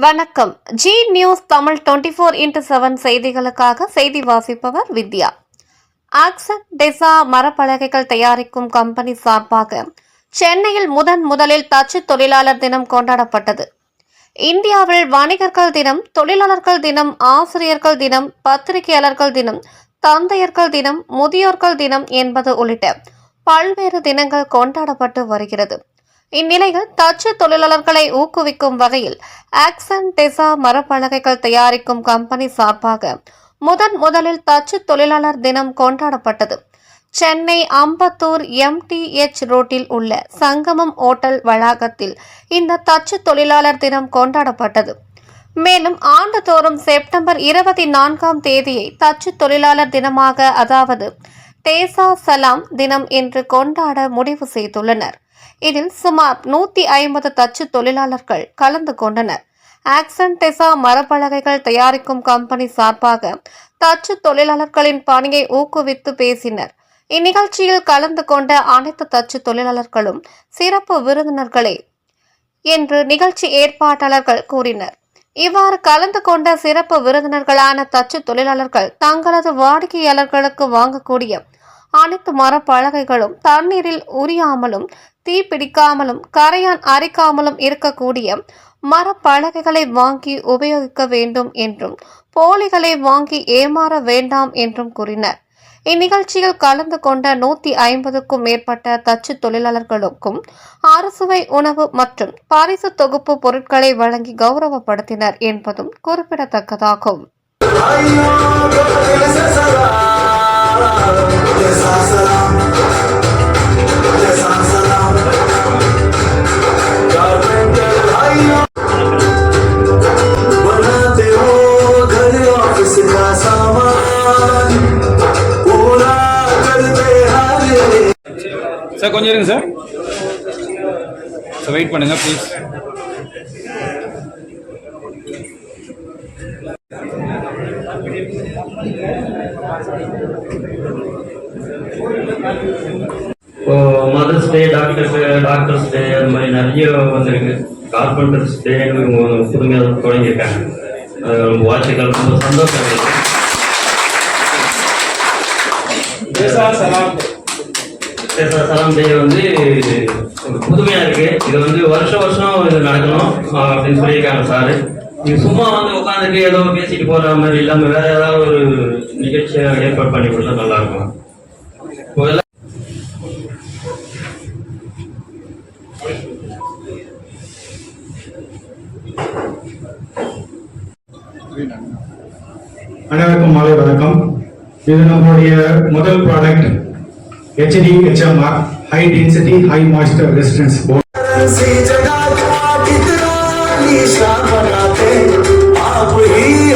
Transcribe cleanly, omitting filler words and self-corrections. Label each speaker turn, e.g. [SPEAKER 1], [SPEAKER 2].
[SPEAKER 1] வணக்கம். G news Tamil 24x7 செய்திகளுக்காக செய்தி வாசிப்பவர் வித்யா. ஆக்சன் டெசா மரப்பலகைகள் தயாரிக்கும் கம்பெனி சார்பாக சென்னையில் முதலில் தச்சு தொழிலாளர் தினம் கொண்டாடப்பட்டது. இந்தியாவில் வணிகர்கள் தினம், தொழிலாளர்கள் தினம், ஆசிரியர்கள் தினம், பத்திரிகையாளர்கள் தினம், தந்தையர்கள் தினம், முதியோர்கள் தினம் என்பது உள்ளிட்ட பல்வேறு தினங்கள் கொண்டாடப்பட்டு வருகிறது. இந்நிலையில் தச்சு தொழிலாளர்களை ஊக்குவிக்கும் வகையில் ஆக்சன் டெசா மரப்பலகைகள் தயாரிக்கும் கம்பெனி சார்பாக முதலில் தச்சு தொழிலாளர் தினம் கொண்டாடப்பட்டது. சென்னை அம்பத்தூர் MTH ரோட்டில் உள்ள சங்கமம் ஓட்டல் வளாகத்தில் இந்த தச்சு தொழிலாளர் தினம் கொண்டாடப்பட்டது. மேலும் ஆண்டுதோறும் செப்டம்பர் 24ஆம் தேதியை தச்சு தொழிலாளர் தினமாக, அதாவது டேசா சலாம் தினம் என்று கொண்டாட முடிவு செய்துள்ளனர். இதில் சுமார் 150 தச்சு தொழிலாளர்கள் கலந்து கொண்டனர். ஆக்சன் டெசா மரப்பலகைகள் தயாரிக்கும் கம்பெனி சார்பாக தச்சு தொழிலாளர்களின் பணியை ஊக்குவித்து பேசினர். இந்நிகழ்ச்சியில் கலந்து கொண்ட அனைத்து தச்சு தொழிலாளர்களும் சிறப்பு விருந்தினர்களே என்று நிகழ்ச்சி ஏற்பாட்டாளர்கள் கூறினர். இவ்வாறு கலந்து கொண்ட சிறப்பு விருந்தினர்களான தச்சு தொழிலாளர்கள் தங்களது வாடிக்கையாளர்களுக்கு வாங்கக்கூடிய அனைத்து மரப்பலகைகளும் தண்ணீரில் உரியாமலும், தீப்பிடிக்காமலும், கரையான் அரிக்காமலும் இருக்கக்கூடிய மரப்பலகைகளை வாங்கி உபயோகிக்க வேண்டும் என்றும், போலிகளை வாங்கி ஏமாற வேண்டாம் என்றும் கூறினர். இந்நிகழ்ச்சியில் கலந்து கொண்ட 150க்கும் மேற்பட்ட தச்சு தொழிலாளர்களுக்கும் அறுசுவை உணவு மற்றும் பரிசு தொகுப்பு பொருட்களை வழங்கி கௌரவப்படுத்தினர் என்பதும் குறிப்பிடத்தக்கதாகும்.
[SPEAKER 2] சார் கொஞ்சம் இருங்க சார். வெயிட் பண்ணுங்க ப்ளீஸ்.
[SPEAKER 3] இப்போ மதர்ஸ் டே, டாக்டர்ஸ் டே, அது மாதிரி நிறைய வந்துருக்கு. கார்பெண்டர்ஸ் டே புதுமையாக தொடங்கியிருக்காங்க. வாழ்த்துக்கள், ரொம்ப சந்தோஷம் இருக்கு. சலாம் டே வந்து புதுமையா இருக்கு. இது வந்து வருஷம் இது நடக்கணும் அப்படின்னு சொல்லியிருக்காங்க சார். நீங்க சும்மா வந்து உட்காந்துட்டு ஏதோ பேசிட்டு போற மாதிரி இல்லாம வேற ஏதாவது ஒரு நிகழ்ச்சியை ஏற்பாடு பண்ணி கொடுத்தா நல்லா இருக்கும்.
[SPEAKER 4] அனைவருக்கும் மாலை வணக்கம். இது நம்மளுடைய முதல் product HDHMR, high density high moisture resistance board. आप ही